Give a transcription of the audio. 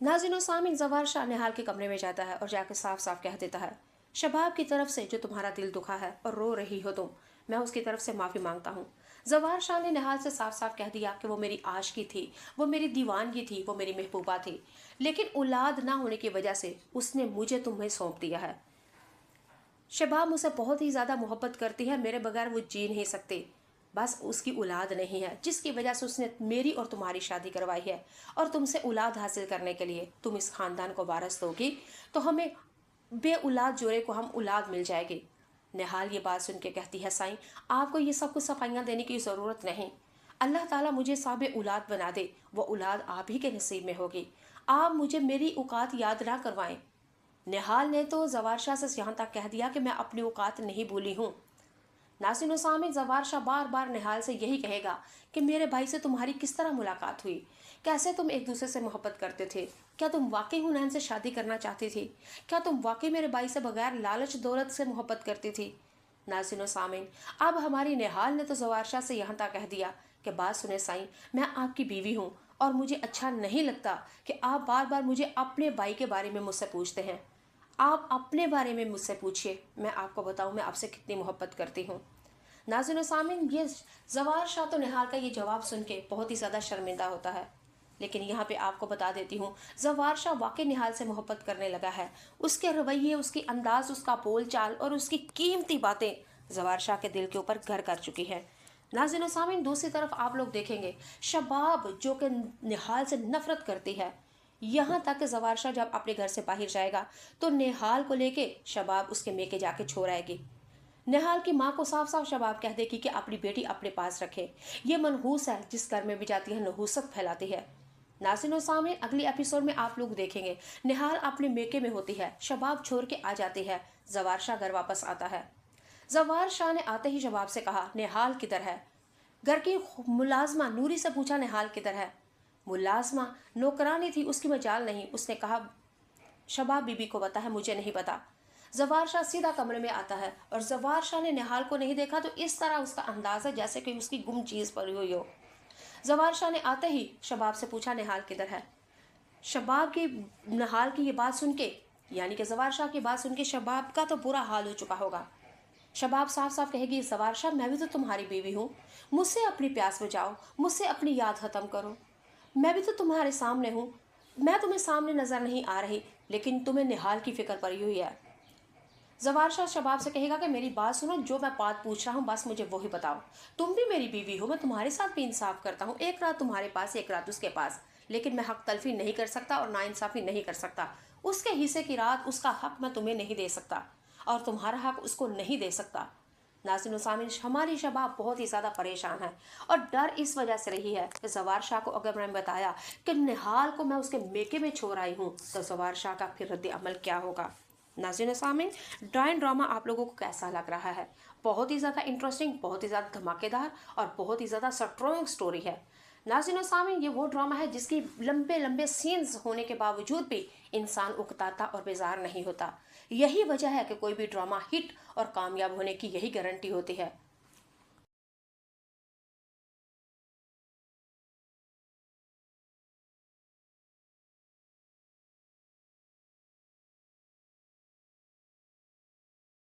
नाज़रीन और सामीन, ज़वार शाह निहाल के कमरे में जाता है और जाकर साफ साफ कह देता है, शबाब की तरफ से जो तुम्हारा दिल दुखा है और रो रही हो तुम, मैं उसकी तरफ से माफ़ी मांगता हूँ। ज़वार शाह ने निहाल से साफ साफ कह दिया कि वो मेरी आशिकी थी, वो मेरी दीवानगी थी, वो मेरी महबूबा थी, लेकिन औलाद ना होने की वजह से उसने मुझे तुम्हें सौंप दिया है। शबाब मुझसे बहुत ही ज़्यादा मोहब्बत करती है, मेरे बगैर वो जी नहीं सकती। बस उसकी औलाद नहीं है, जिसकी वजह से उसने मेरी और तुम्हारी शादी करवाई है। और तुमसे औलाद हासिल करने के लिए तुम इस खानदान को वारस दोगी तो हमें बे औलाद जोड़े को हम औलाद मिल जाएगी। निहाल ये बात सुन के कहती है, साईं आपको ये सब कुछ सफाइयाँ देने की ज़रूरत नहीं। अल्लाह ताला मुझे साहिब औलाद बना दे, वो औलाद आप ही के नसीब में होगी। आप मुझे मेरी औकात याद ना करवाएं। निहाल ने तो ज़वार शाह से यहाँ तक कह दिया कि मैं अपनी औकात नहीं भूली हूँ। नाज़रीन व सामीन, ज़वार शाह बार बार निहाल से यही कहेगा कि मेरे भाई से तुम्हारी किस तरह मुलाकात हुई, कैसे तुम एक दूसरे से मोहब्बत करते थे, क्या तुम वाकई हुनैन से शादी करना चाहती थी, क्या तुम वाकई मेरे भाई से बगैर लालच दौलत से मोहब्बत करती थी। नाज़रीन व सामीन, अब हमारी निहाल ने तो ज़वार शाह से यहाँ तक कह दिया कि बात सुने साईं, मैं आपकी बीवी हूँ और मुझे अच्छा नहीं लगता कि आप बार बार मुझे अपने भाई के बारे में मुझसे पूछते हैं। आप अपने बारे में मुझसे पूछिए, मैं आपको बताऊं मैं आपसे कितनी मोहब्बत करती हूँ। नाज़रीन व सामीन, ये ज़वार शाह तो निहाल का ये जवाब सुन के बहुत ही ज़्यादा शर्मिंदा होता है। लेकिन यहाँ पे आपको बता देती हूँ, ज़वार शाह वाकई निहाल से मोहब्बत करने लगा है। उसके रवैये, उसकी अंदाज, उसका बोल चाल और उसकी कीमती बातें ज़वार शाह के दिल के ऊपर घर कर चुकी हैं। नाज़रीन व सामीन, दूसरी तरफ आप लोग देखेंगे शबाब जो कि निहाल से नफरत करती है। यहाँ तक कि ज़वार शाह जब अपने घर से बाहर जाएगा तो निहाल को लेके शबाब उसके मेके जाके छोड़ आएगी। निहाल की माँ को साफ साफ शबाब कह देगी कि अपनी बेटी अपने पास रखे, ये मनहूस है, जिस घर में भी जाती है नहूसत फैलाती है। नाज़रीन और सामीन, अगली एपिसोड में आप लोग देखेंगे निहाल अपने मेके में होती है, शबाब छोड़ के आ जाती है, ज़वार शाह घर वापस आता है। ज़वार शाह ने आते ही शबाब से कहा, निहाल किधर है। घर की मुलाजमा नूरी से पूछा, निहाल किधर है। मुलाजमा नौकरानी थी, उसकी मजाल नहीं, उसने कहा शबाब बीबी को पता है, मुझे नहीं पता। ज़वार शाह सीधा कमरे में आता है और ज़वार शाह ने निहाल को नहीं देखा तो इस तरह उसका अंदाज़ है जैसे कि उसकी गुम चीज़ पड़ी हुई हो। ज़वार शाह ने आते ही शबाब से पूछा, निहाल किधर है। शबाब की निहाल की ये बात सुन के, यानी कि ज़वार शाह की बात सुन के शबाब का तो बुरा हाल हो चुका होगा। शबाब साफ साफ कहेगी, ज़वार शाह मैं भी तो तुम्हारी बीवी हूँ, मुझसे अपनी प्यास बुझाओ, मुझसे अपनी याद ख़त्म करो, मैं भी तो तुम्हारे सामने हूँ, मैं तुम्हें सामने नज़र नहीं आ रही, लेकिन तुम्हें निहाल की फ़िक्र पड़ी हुई है। ज़वार शाह शबाब से कहेगा कि मेरी बात सुनो, जो मैं बात पूछ रहा हूँ बस मुझे वही बताओ, तुम भी मेरी बीवी हो, मैं तुम्हारे साथ भी इंसाफ करता हूँ, एक रात तुम्हारे पास एक रात उसके पास, लेकिन मैं हक तलफी नहीं कर सकता और नाइंसाफ़ी नहीं कर सकता। उसके हिस्से की रात, उसका हक मैं तुम्हें नहीं दे सकता और तुम्हारा हक उसको नहीं दे सकता। नाज़रीन व सामीन, हमारी शबाब बहुत ही ज़्यादा परेशान है और डर इस वजह से रही है कि ज़वार शाह को अगर मैंने बताया कि निहाल को मैं उसके मेके में छोड़ आई हूँ तो ज़वार शाह का फिर रद्द अमल क्या होगा। नाज़रीन व सामीन, ड्रामा आप लोगों को कैसा लग रहा है। बहुत ही ज़्यादा इंटरेस्टिंग, बहुत ही ज़्यादा धमाकेदार और बहुत ही ज़्यादा स्ट्रॉन्ग स्टोरी है। नाज़रीन व सामीन, ये वो ड्रामा है जिसकी लंबे लंबे सीन्स होने के बावजूद भी इंसान उकताता और बेजार नहीं होता। यही वजह है कि कोई भी ड्रामा हिट और कामयाब होने की यही गारंटी होती है।